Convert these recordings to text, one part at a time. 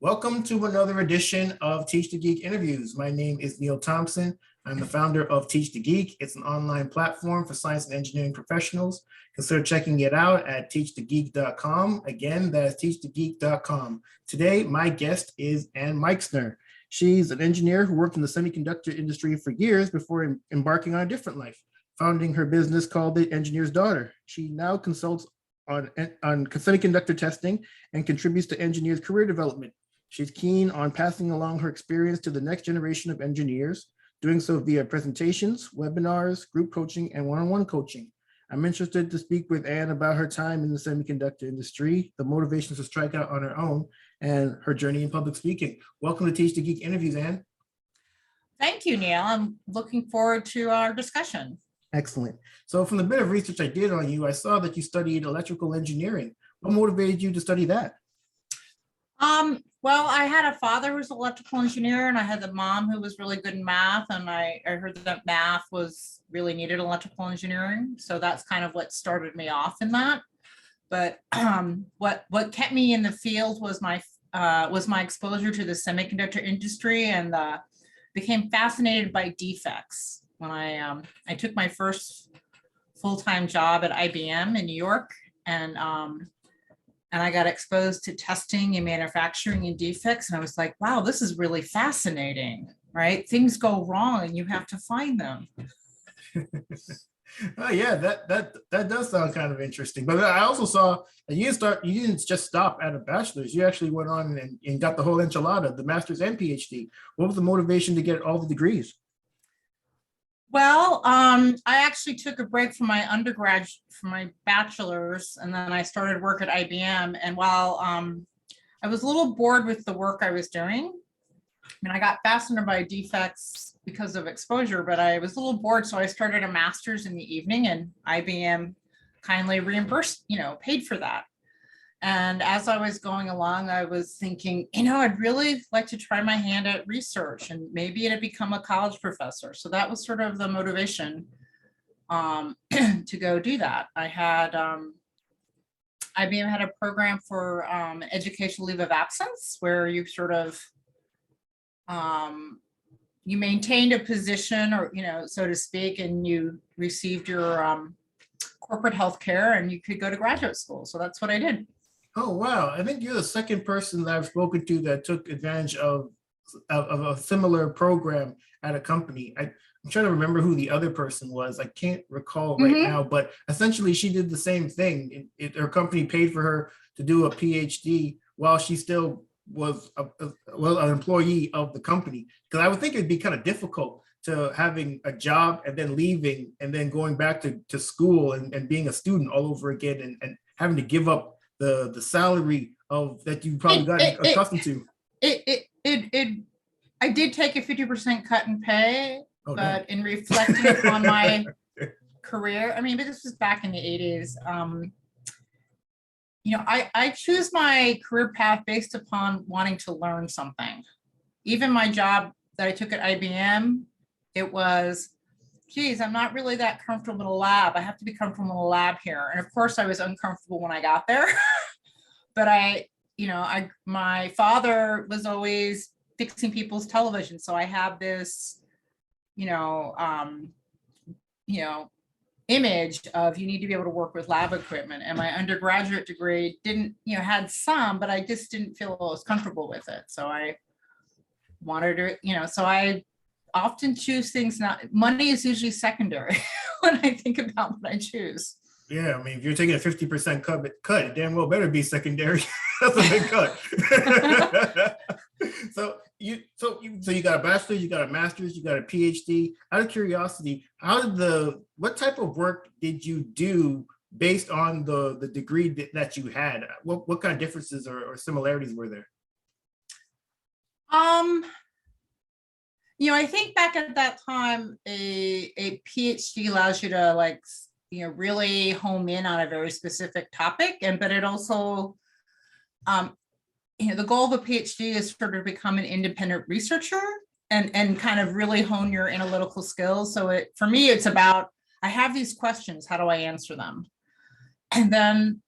Welcome to another edition of Teach the Geek interviews. My name is Neil Thompson. I'm the founder of Teach the Geek. It's an online platform for science and engineering professionals. Consider checking it out at teachthegeek.com. Again, that's teachthegeek.com. Today, my guest is Ann Meixner. She's an engineer who worked in the semiconductor industry for years before embarking on a different life, founding her business called The Engineer's Daughter. She now consults on semiconductor testing and contributes to engineers' career development. She's keen on passing along her experience to the next generation of engineers, doing so via presentations, webinars, group coaching, and one-on-one coaching. I'm interested to speak with Ann about her time in the semiconductor industry, the motivations to strike out on her own, and her journey in public speaking. Welcome to Teach the Geek interviews, Ann. Thank you, Neil. I'm looking forward to our discussion. Excellent. So from the bit of research I did on you, I saw that you studied electrical engineering. What motivated you to study that? Well, I had a father who was an electrical engineer, and I had a mom who was really good in math, and I heard that math was really needed in electrical engineering. So that's kind of what started me off in that. But what kept me in the field was my exposure to the semiconductor industry, and became fascinated by defects. When I took my first full-time job at IBM in New York, and I got exposed to testing and manufacturing and defects. And I was like, wow, this is really fascinating, right? Things go wrong and you have to find them. Oh yeah, that does sound kind of interesting. But I also saw that you didn't just stop at a bachelor's. You actually went on and got the whole enchilada, the master's and PhD. What was the motivation to get all the degrees? Well, I actually took a break from my undergrad, from my bachelor's, and then I started work at IBM. And while I was a little bored with the work I was doing, I mean, I got fascinated by defects because of exposure, but I was a little bored. So I started a master's in the evening, and IBM kindly reimbursed, paid for that. And as I was going along, I was thinking, I'd really like to try my hand at research and maybe to become a college professor. So that was sort of the motivation to go do that. I had, IBM had a program for educational leave of absence, where you sort of, you maintained a position, or, so to speak, and you received your corporate health care and you could go to graduate school. So that's what I did. Oh, wow. I think you're the second person that I've spoken to that took advantage of a similar program at a company. I'm trying to remember who the other person was. I can't recall right now, but essentially she did the same thing. Her company paid for her to do a PhD while she still was an employee of the company. Because I would think it'd be kind of difficult to having a job and then leaving and then going back to school and being a student all over again and having to give up the salary of that you probably got accustomed to. I did take a 50% cut in pay, but in reflecting upon my career, but this was back in the 80s. I choose my career path based upon wanting to learn something. Even my job that I took at IBM, it was, geez, I'm not really that comfortable in a lab. I have to be comfortable in a lab here. And of course I was uncomfortable when I got there, but my father was always fixing people's television. So I have this, image of you need to be able to work with lab equipment. And my undergraduate degree didn't, had some, but I just didn't feel I was comfortable with it. So I wanted to, so I often choose things, money is usually secondary when I think about what I choose. Yeah, if you're taking a 50% cut, it damn well better be secondary. That's a big cut. So you got a bachelor's, you got a master's, you got a PhD. Out of curiosity, what type of work did you do based on the degree that you had? What kind of differences or similarities were there? I think back at that time, a PhD allows you to really home in on a very specific topic, but it also, the goal of a PhD is sort of become an independent researcher and kind of really hone your analytical skills. So for me, it's about, I have these questions, how do I answer them? And then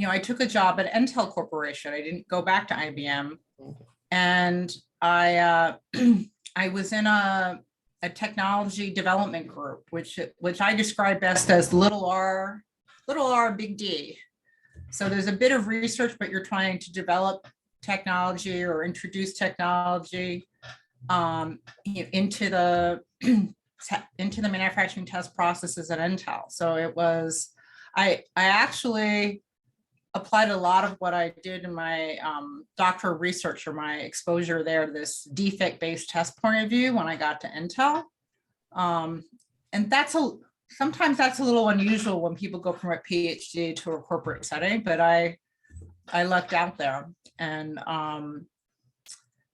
I took a job at Intel Corporation. I didn't go back to IBM. And I I was in a technology development group, which I describe best as little r, big D. So there's a bit of research, but you're trying to develop technology or introduce technology into the into the manufacturing test processes at Intel. So it was, I actually applied a lot of what I did in my doctoral research or my exposure there to this defect-based test point of view when I got to Intel. And sometimes that's a little unusual when people go from a PhD to a corporate setting, but I lucked out there. And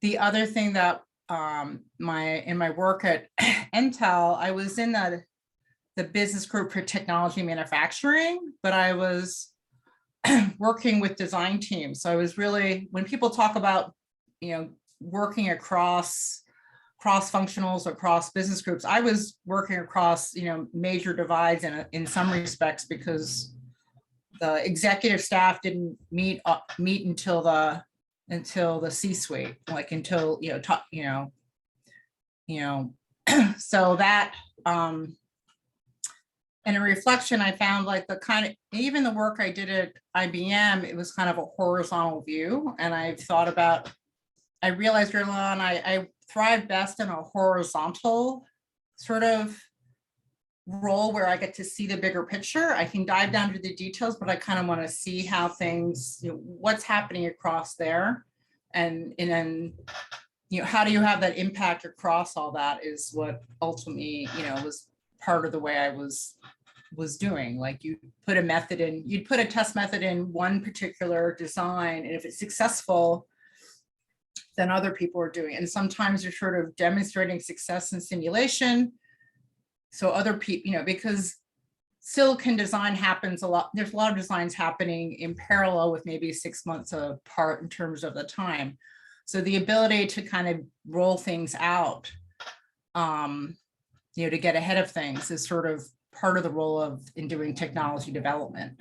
the other thing that in my work at Intel, I was in the business group for technology manufacturing, but I was working with design teams. So I was really, when people talk about, working across cross-functionals, across business groups, I was working across, major divides in some respects, because the executive staff didn't meet until the C-suite, like until, so that, and in reflection, I found like even the work I did at IBM, it was kind of a horizontal view. And I realized early on, I thrive best in a horizontal sort of role where I get to see the bigger picture. I can dive down to the details, but I kind of want to see how things, what's happening across there. And then, how do you have that impact across all that is what ultimately, was part of the way I was doing. Like you'd put a test method in one particular design, and if it's successful, then other people are doing it. And sometimes you're sort of demonstrating success in simulation. So other people, because silicon design happens a lot, there's a lot of designs happening in parallel with maybe 6 months apart in terms of the time. So the ability to kind of roll things out, to get ahead of things is sort of part of the role in doing technology development.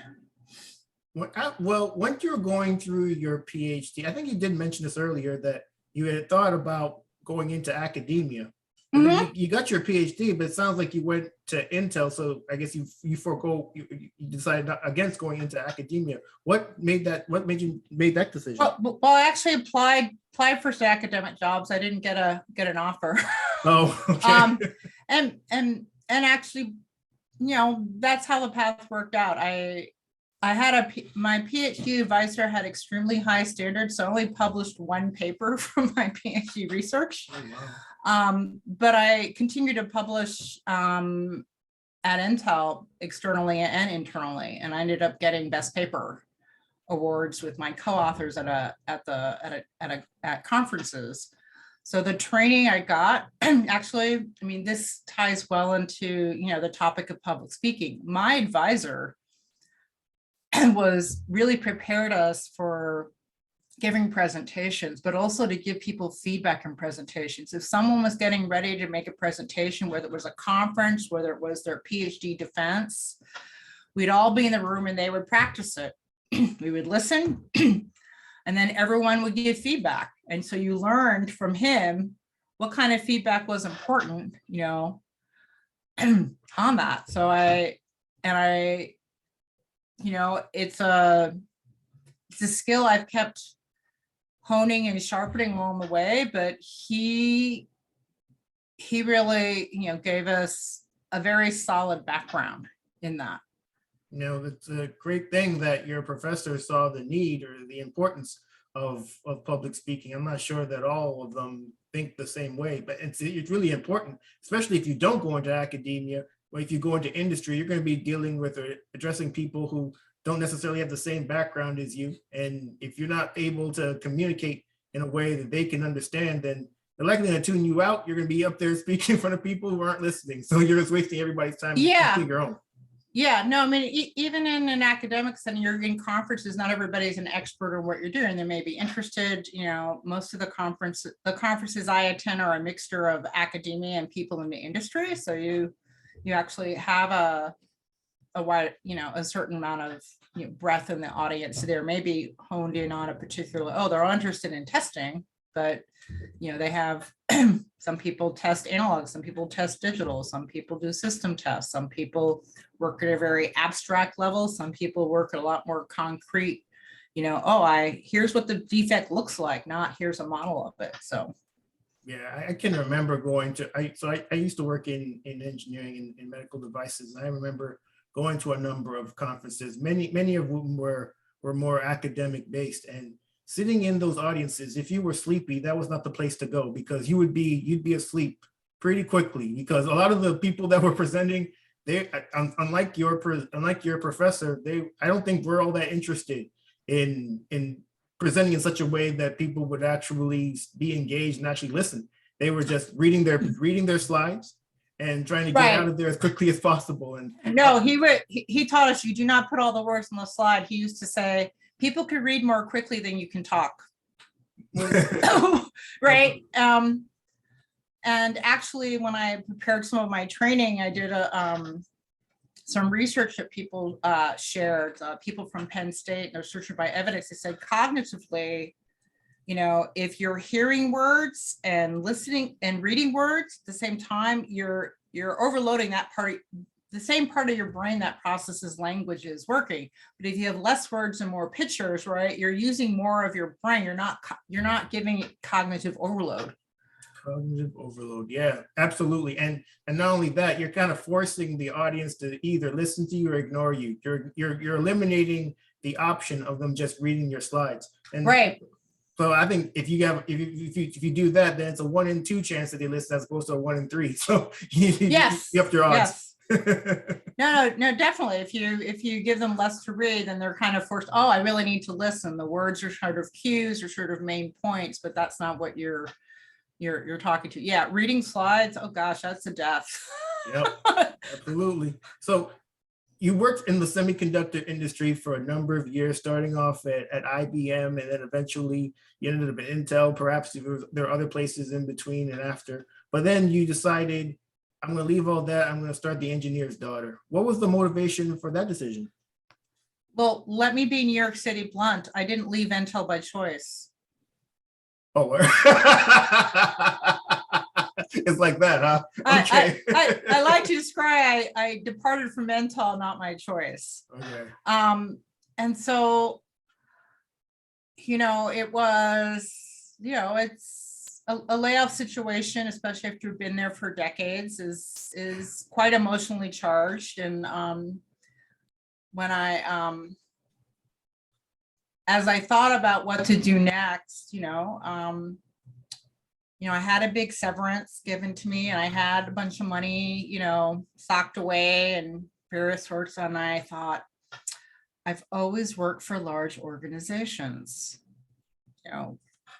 Well, when you're going through your PhD, I think you did mention this earlier, that you had thought about going into academia. Mm-hmm. You got your PhD, but it sounds like you went to Intel. So I guess you decided against going into academia. What made you make that decision? Well, I actually applied for some academic jobs. I didn't get an offer. Oh, okay. And actually, that's how the path worked out. I had my PhD advisor had extremely high standards, so I only published one paper from my PhD research. Oh, wow. But I continued to publish at Intel externally and internally, and I ended up getting best paper awards with my co-authors at conferences. So the training I got, actually, this ties well into the topic of public speaking. My advisor was really prepared us for giving presentations, but also to give people feedback in presentations. If someone was getting ready to make a presentation, whether it was a conference, whether it was their PhD defense, we'd all be in the room and they would practice it. We would listen, and then everyone would give feedback. And so you learned from him what kind of feedback was important, on that. So it's a skill I've kept honing and sharpening along the way, but he really, gave us a very solid background in that. It's a great thing that your professor saw the need or the importance of public speaking. I'm not sure that all of them think the same way, but it's really important, especially if you don't go into academia, or if you go into industry, you're going to be dealing with or addressing people who don't necessarily have the same background as you. And if you're not able to communicate in a way that they can understand, then they're likely to tune you out. You're going to be up there speaking in front of people who aren't listening. So you're just wasting everybody's time. Yeah. On your own. Yeah, no, even in an academic setting, you're in conferences, not everybody's an expert on what you're doing. They may be interested, most of the conferences I attend are a mixture of academia and people in the industry. So you actually have a wide, a certain amount of breadth in the audience. So they're maybe honed in on a particular, they're interested in testing, but they have some people test analog, some people test digital, some people do system tests, some people work at a very abstract level, some people work at a lot more concrete, here's what the defect looks like, not here's a model of it. So yeah, I can remember going to, I used to work in engineering and medical devices. And I remember going to a number of conferences, many of whom were more academic based, and sitting in those audiences, if you were sleepy, that was not the place to go, because you'd be asleep pretty quickly, because a lot of the people that were presenting, they, unlike your professor, I don't think we're all that interested in presenting in such a way that people would actually be engaged and actually listen. They were just reading their slides and trying to get out of there as quickly as possible. And no, he taught us, you do not put all the words on the slide. He used to say, people can read more quickly than you can talk. Right. And actually, when I prepared some of my training, I did some research that people shared, people from Penn State, they're searching by evidence. They said cognitively, if you're hearing words and listening and reading words at the same time, you're overloading that part. The same part of your brain that processes language is working. But if you have less words and more pictures, right, you're using more of your brain. You're not giving it cognitive overload. Cognitive overload, yeah, absolutely. And not only that, you're kind of forcing the audience to either listen to you or ignore you. You're eliminating the option of them just reading your slides. And right. So I think if you do that, then it's a 1 in 2 chance that they listen as opposed to a 1 in 3. So yes, you up your odds. Yes. No, definitely. If you give them less to read, then they're kind of forced. Oh, I really need to listen. The words are sort of cues or sort of main points, but that's not what you're talking to. Yeah, reading slides. Oh gosh, that's a death. Yep, absolutely. So you worked in the semiconductor industry for a number of years, starting off at IBM, and then eventually you ended up at Intel. Perhaps there are other places in between and after. But then you decided, I'm going to leave all that. I'm going to start the engineer's daughter. What was the motivation for that decision? Well, let me be New York City blunt. I didn't leave Intel by choice. Oh, it's like that, huh? Okay. I like to describe, I departed from Intel, not my choice. Okay. And so, it was, it's a layoff situation, especially after you've been there for decades, is quite emotionally charged. And when as I thought about what to do next, I had a big severance given to me, and I had a bunch of money, socked away and various sorts. And I thought, I've always worked for large organizations.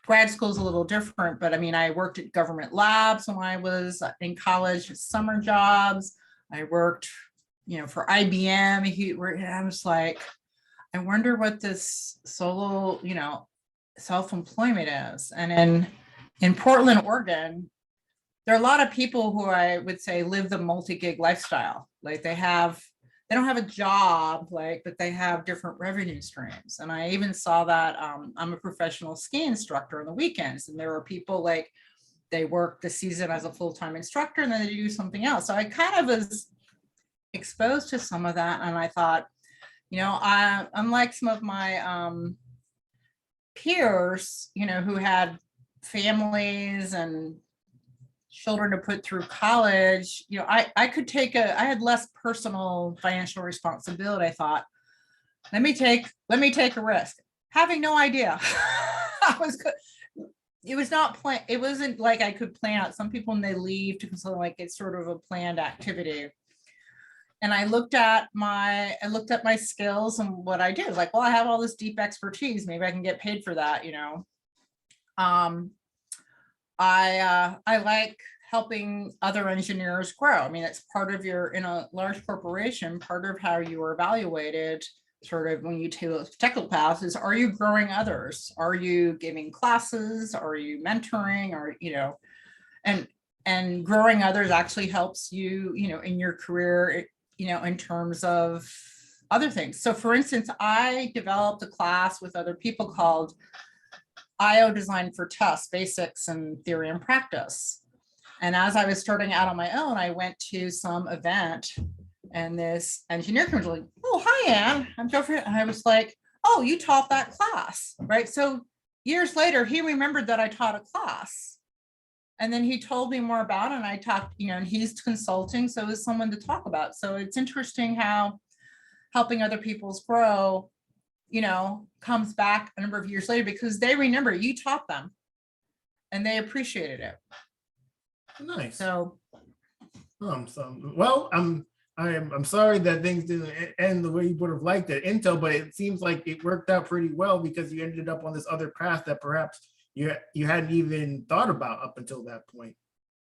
Grad school is a little different, but I mean, I worked at government labs when I was in college, summer jobs. I worked, for IBM. I was like, I wonder what this solo, self-employment is. And in Portland, Oregon, there are a lot of people who I would say live the multi-gig lifestyle. Like they don't have a job, but they have different revenue streams. And I even saw that I'm a professional ski instructor on the weekends, and there are people they work the season as a full-time instructor and then they do something else. So I kind of was exposed to some of that, and I thought, unlike some of my peers, who had families and children to put through college, I could I had less personal financial responsibility. I thought, let me take a risk, having no idea. It was not planned. It wasn't like I could plan out. Some people, when they leave to something, like it's sort of a planned activity. And I looked at my skills and what I do. Like, well, I have all this deep expertise. Maybe I can get paid for that, I like helping other engineers grow. I mean, it's part of in a large corporation, part of how you are evaluated, sort of when you take those technical paths, is, are you growing others? Are you giving classes? Are you mentoring? Or, and growing others actually helps you, in your career. in terms of other things. So for instance, I developed a class with other people called IO Design for Test, Basics and Theory and Practice. And as I was starting out on my own, I went to some event and this engineer comes like, oh, hi, Anne, I'm Jeffrey. And I was like, oh, you taught that class, right? So years later, he remembered that I taught a class. And then he told me more about it and I talked, and he's consulting. So it was someone to talk about. So it's interesting how helping other people's grow, comes back a number of years later because they remember you taught them and they appreciated it. Nice. So, well, I'm sorry that things didn't end the way you would have liked at Intel, but it seems like it worked out pretty well because you ended up on this other path that perhaps you hadn't even thought about up until that point.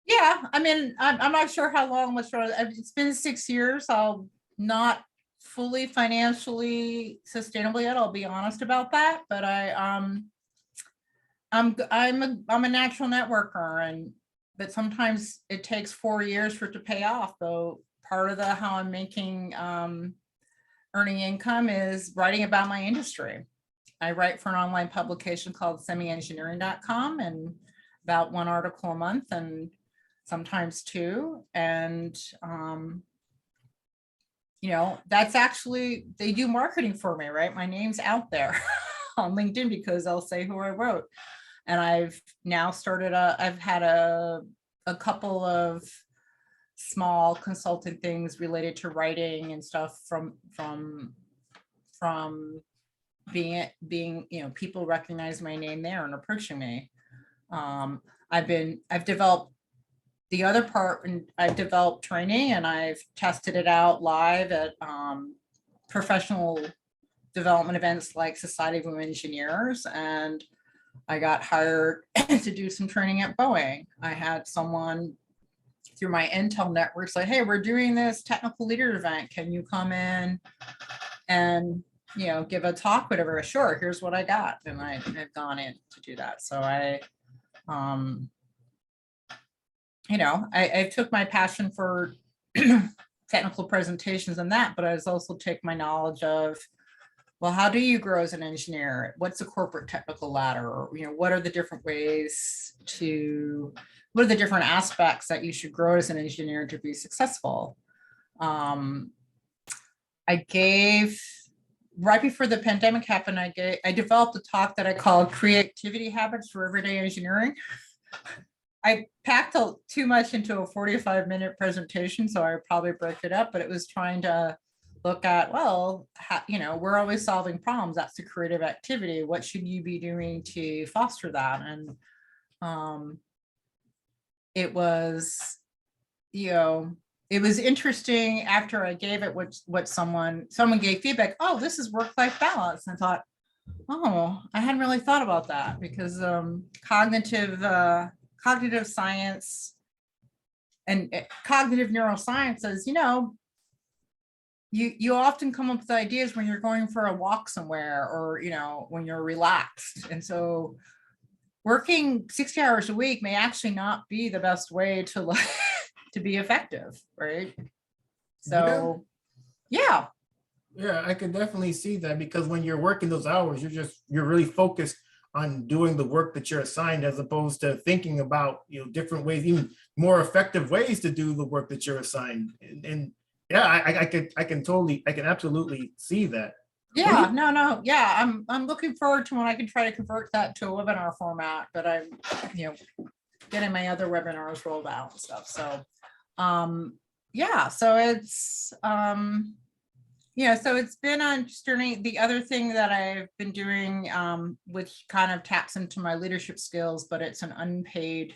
Yeah, I mean, I'm not sure how long it's been 6 years. I'll not fully financially sustainable yet. I'll be honest about that, but I'm a natural networker, but sometimes it takes 4 years for it to pay off. Though part of how I'm making earning income is writing about my industry. I write for an online publication called semiengineering.com and about 1 article a month and sometimes 2. And that's actually, they do marketing for me, right? My name's out there on LinkedIn because I'll say who I wrote. And I've now started I've had a couple of small consultant things related to writing and stuff from being, people recognize my name there and approaching me. I've developed the other part, and I've developed training and I've tested it out live at professional development events like Society of Women Engineers. And I got hired to do some training at Boeing. I had someone through my Intel network say, hey, we're doing this technical leader event. Can you come in and, give a talk, whatever? Sure, here's what I got. And I've gone in to do that. So I took my passion for technical presentations and that, but I was also take my knowledge of, well, how do you grow as an engineer? What's a corporate technical ladder? Or, what are the different what are the different aspects that you should grow as an engineer to be successful? Right before the pandemic happened, I developed a talk that I called Creativity Habits for Everyday Engineering. I packed too much into a 45-minute presentation, so I probably break it up, but it was trying to look at, well, we're always solving problems. That's a creative activity. What should you be doing to foster that? And it was interesting after I gave it what someone gave feedback. Oh, this is work-life balance. And I thought, oh, I hadn't really thought about that because cognitive science and cognitive neuroscience says, you often come up with ideas when you're going for a walk somewhere or, when you're relaxed. And so working 60 hours a week may actually not be the best way to to be effective, right? So, yeah. Yeah, I could definitely see that because when you're working those hours, you're really focused on doing the work that you're assigned as opposed to thinking about, different ways, even more effective ways to do the work that you're assigned. And yeah, I can absolutely see that. Yeah, no. Yeah, I'm looking forward to when I can try to convert that to a webinar format, but I'm, getting my other webinars rolled out and stuff. So, yeah, so it's, so it's been on journey. The other thing that I've been doing, which kind of taps into my leadership skills, but it's an unpaid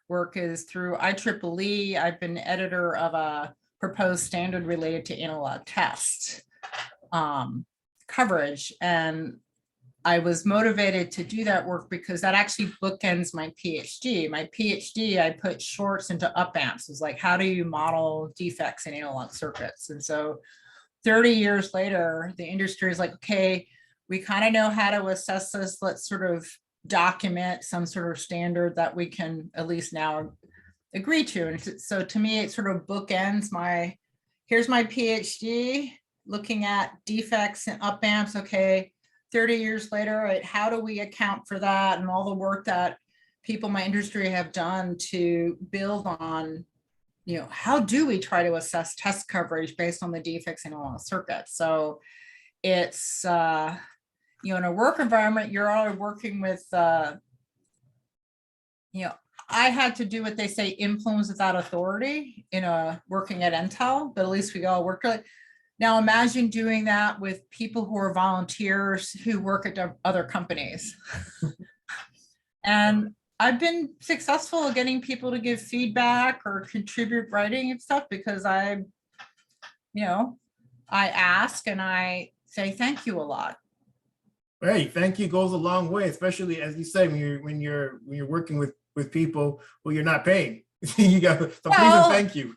work, is through IEEE. I've been editor of a proposed standard related to analog test coverage. And I was motivated to do that work because that actually bookends my PhD. My PhD, I put shorts into up amps. It was like, how do you model defects in analog circuits? And so 30 years later, the industry is like, okay, we kind of know how to assess this. Let's sort of document some sort of standard that we can at least now agree to. And so to me, it sort of bookends my here's my PhD looking at defects and up amps. Okay, 30 years later, right, how do we account for that and all the work that people in my industry have done to build on, how do we try to assess test coverage based on the defects in all the circuits? So it's, in a work environment, you're already working with, I had to do what they say, influence without authority working at Intel, but at least we all worked like. Now imagine doing that with people who are volunteers who work at other companies. And I've been successful at getting people to give feedback or contribute writing and stuff because I ask and I say thank you a lot. Right, thank you goes a long way, especially as you say, when you're working with people who you're not paying. You got so please and thank you.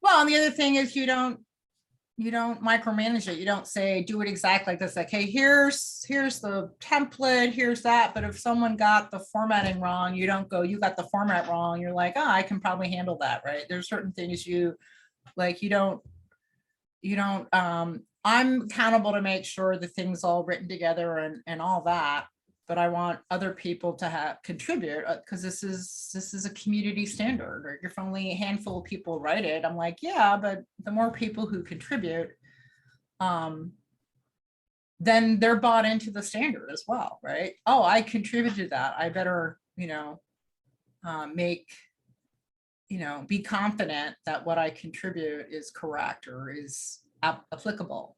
Well, and the other thing is you don't micromanage it. You don't say do it exactly like this. Like, hey, here's the template, here's that. But if someone got the formatting wrong, you don't go, you got the format wrong. You're like, oh, I can probably handle that, right? There's certain things you don't. I'm accountable to make sure the thing's all written together and all that. But I want other people to contribute because this is a community standard. Or if only a handful of people write it, I'm like, yeah, but the more people who contribute, then they're bought into the standard as well, right? Oh, I contributed that. I better, be confident that what I contribute is correct or is applicable.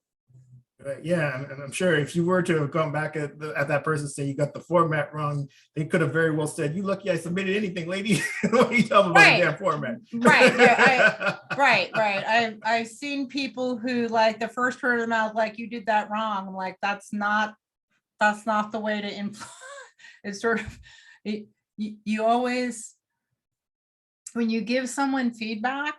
Yeah, and I'm sure if you were to have gone back at that person say you got the format wrong, they could have very well said, "You lucky I submitted anything, lady." What are you talking about the damn format? Right. I've seen people who like the first word of the mouth, like you did that wrong. I'm like, that's not the way to influence. It's sort of you always, when you give someone feedback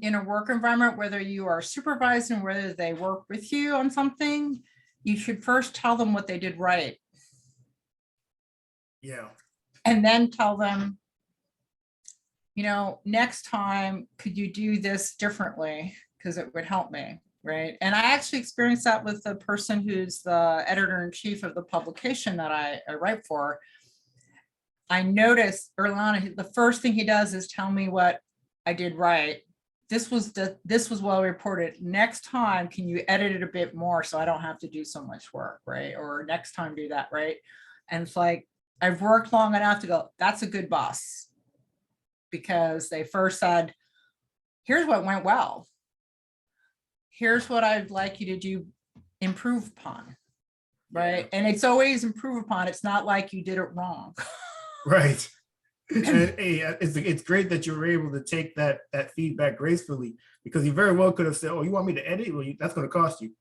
in a work environment, whether you are supervising, whether they work with you on something, you should first tell them what they did right. Yeah. And then tell them, next time, could you do this differently? Because it would help me, right? And I actually experienced that with the person who's the editor-in-chief of the publication that I write for. I noticed early on, the first thing he does is tell me what I did right. This was well reported. Next time, can you edit it a bit more so I don't have to do so much work, right? Or next time do that, right? And it's like, I've worked long enough to go, that's a good boss. Because they first said, here's what went well. Here's what I'd like you to do, improve upon, right? Yeah. And it's always improve upon. It's not like you did it wrong. Right. And hey, it's great that you were able to take that feedback gracefully, because you very well could have said, "Oh, you want me to edit? Well, that's going to cost you."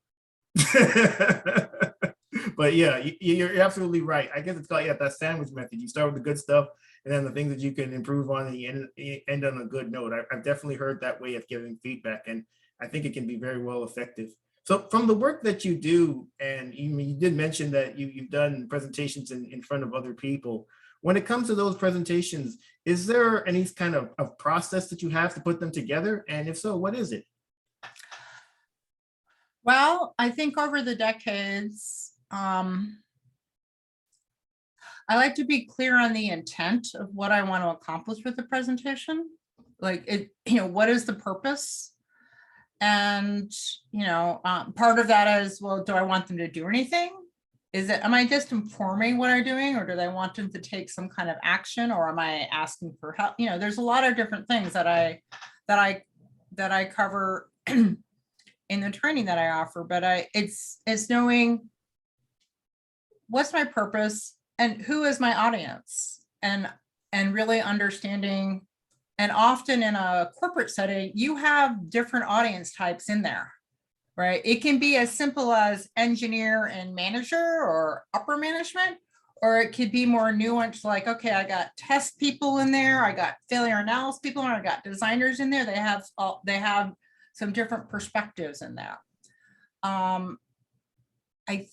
But yeah, you're absolutely right. I guess it's called that sandwich method. You start with the good stuff, and then the things that you can improve on, and you end on a good note. I've definitely heard that way of giving feedback, and I think it can be very well effective. So from the work that you do, and you did mention that you've done presentations in front of other people. When it comes to those presentations, is there any kind of process that you have to put them together? And if so, what is it? Well, I think over the decades, I like to be clear on the intent of what I want to accomplish with the presentation. Like what is the purpose? And, part of that is, well, do I want them to do anything? Am I just informing what I'm doing, or do they want them to take some kind of action, or am I asking for help? There's a lot of different things that I cover in the training that I offer, but it's knowing what's my purpose and who is my audience, and really understanding. And often in a corporate setting, you have different audience types in there. Right? It can be as simple as engineer and manager or upper management, or it could be more nuanced, like, okay, I got test people in there, I got failure analysis people, and I got designers in there. They have some different perspectives in that. I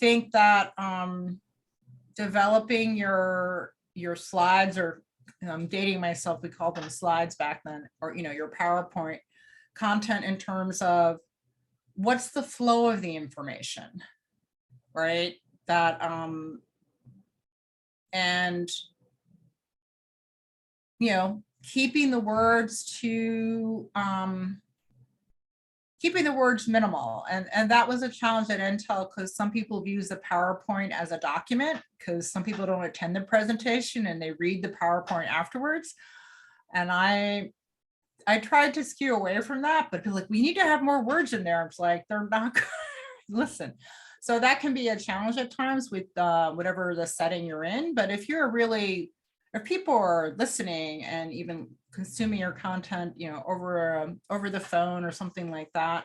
think that developing your slides, or I'm dating myself, we called them slides back then, or your PowerPoint, content in terms of what's the flow of the information, right? That, and, you know, keeping the words minimal. And that was a challenge at Intel, because some people use the PowerPoint as a document, because some people don't attend the presentation and they read the PowerPoint afterwards. And I tried to skew away from that, but like, we need to have more words in there. It's like, they're not gonna listen. So that can be a challenge at times with whatever the setting you're in. But if people are listening and even consuming your content, you know, over the phone or something like that,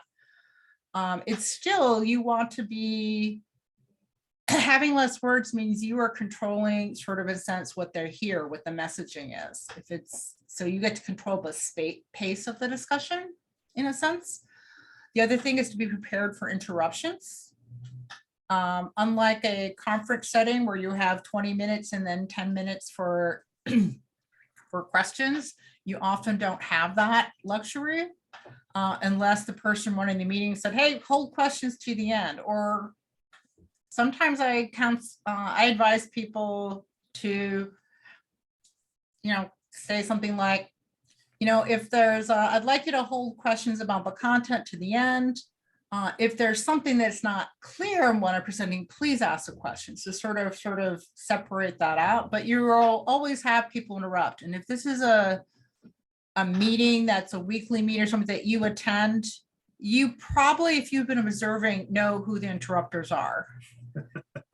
it's still, you want to be having less words means you are controlling, sort of, in a sense, what they hear, what the messaging is. If it's, so you get to control the pace of the discussion, in a sense. The other thing is to be prepared for interruptions. Unlike a conference setting where you have 20 minutes and then 10 minutes for questions, you often don't have that luxury, unless the person running the meeting said, hey, hold questions to the end. Or sometimes I advise people to, you know, say something like, you know, if there's, I'd like you to hold questions about the content to the end. If there's something that's not clear in what I'm presenting, please ask a question. So sort of separate that out, but you will always have people interrupt. And if this is a meeting that's a weekly meeting or something that you attend, you probably, if you've been observing, know who the interrupters are.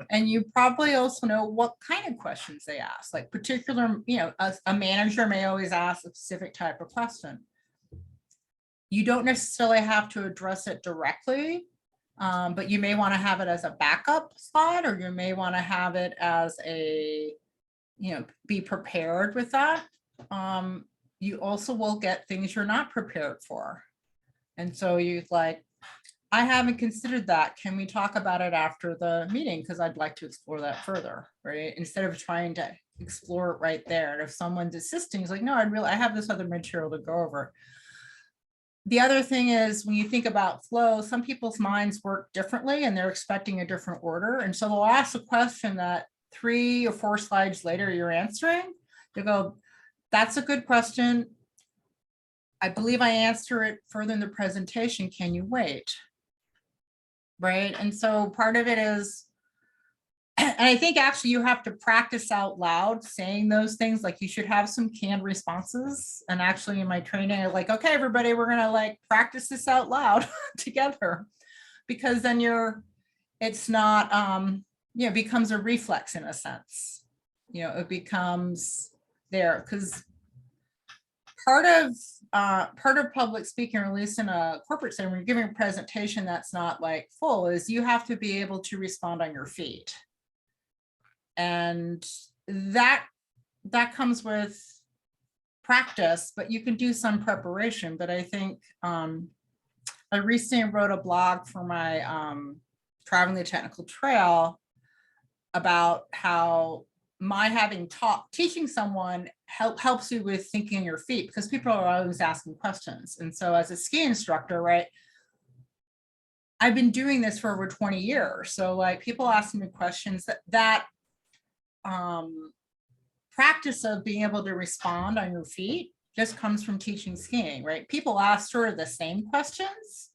And you probably also know what kind of questions they ask, like particular, you know, a manager may always ask a specific type of question. You don't necessarily have to address it directly, but you may want to have it as a backup slide, or you may want to have it as a, you know, be prepared with that. You also will get things you're not prepared for. And so you like, I haven't considered that. Can we talk about it after the meeting? Because I'd like to explore that further, right? Instead of trying to explore it right there. And if someone's assisting, it's like, no, I have this other material to go over. The other thing is, when you think about flow, some people's minds work differently and they're expecting a different order. And so they'll ask a question that 3 or 4 slides later you're answering. You go, that's a good question. I believe I answer it further in the presentation. Can you wait? Right. And so part of it is, and I think actually you have to practice out loud saying those things. Like, you should have some canned responses. And actually in my training, I'm like, okay, everybody, we're going to like practice this out loud together, because then it's not, you know, it becomes a reflex in a sense. You know, it becomes there, because part of public speaking, or at least in a corporate setting, when you're giving a presentation that's not like full, is you have to be able to respond on your feet. And that comes with practice, but you can do some preparation. But I think I recently wrote a blog for my Traveling the Technical Trail about how my having teaching someone helps you with thinking on your feet, because people are always asking questions. And so as a ski instructor, right, I've been doing this for over 20 years. So like, people asking me questions, that practice of being able to respond on your feet just comes from teaching skiing, right? People ask sort of the same questions,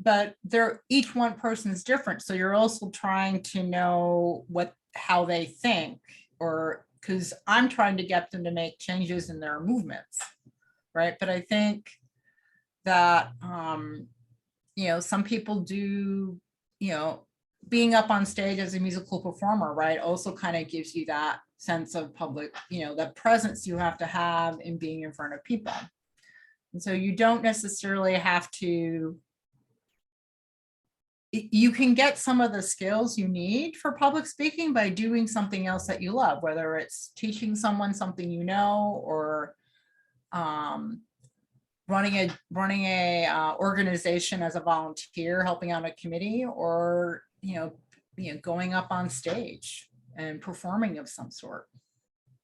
but each one person is different. So you're also trying to know how they think, or because I'm trying to get them to make changes in their movements, right? But I think that, you know, some people do, you know, being up on stage as a musical performer, right, also kind of gives you that sense of public, you know, the presence you have to have in being in front of people. And so you don't necessarily have to, you can get some of the skills you need for public speaking by doing something else that you love, whether it's teaching someone something you know, or running a organization as a volunteer, helping out a committee, or you know, going up on stage and performing of some sort.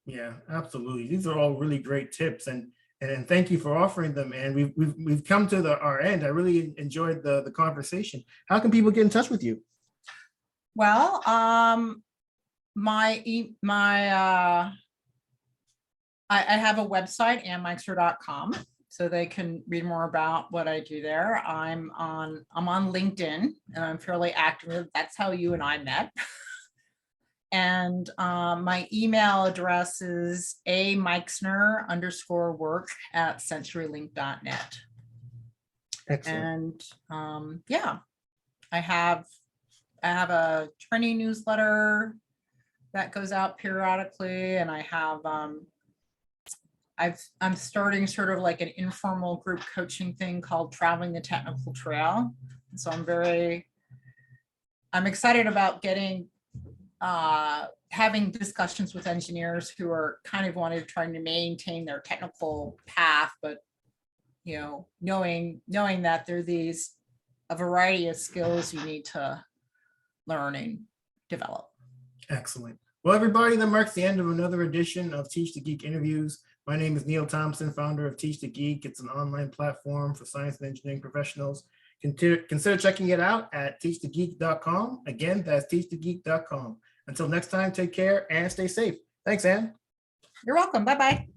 Yeah, absolutely. These are all really great tips. And And thank you for offering them. And we've come to our end. I really enjoyed the conversation. How can people get in touch with you? Well, I have a website, meixner.com, so they can read more about what I do there. I'm on LinkedIn and I'm fairly active. That's how you and I met. And my email address is ameixner_work@centurylink.net. Excellent. And yeah, I have a training newsletter that goes out periodically, and I have I'm starting sort of like an informal group coaching thing called Traveling the Technical Trail. And so I'm excited about having discussions with engineers who are kind of trying to maintain their technical path, but knowing that there are a variety of skills you need to learn and develop. Excellent. Well, everybody, that marks the end of another edition of Teach the Geek interviews. My name is Neil Thompson, founder of Teach the Geek. It's an online platform for science and engineering professionals. Consider checking it out at teachthegeek.com. Again, that's teachthegeek.com. Until next time, take care and stay safe. Thanks, Anne. You're welcome. Bye-bye.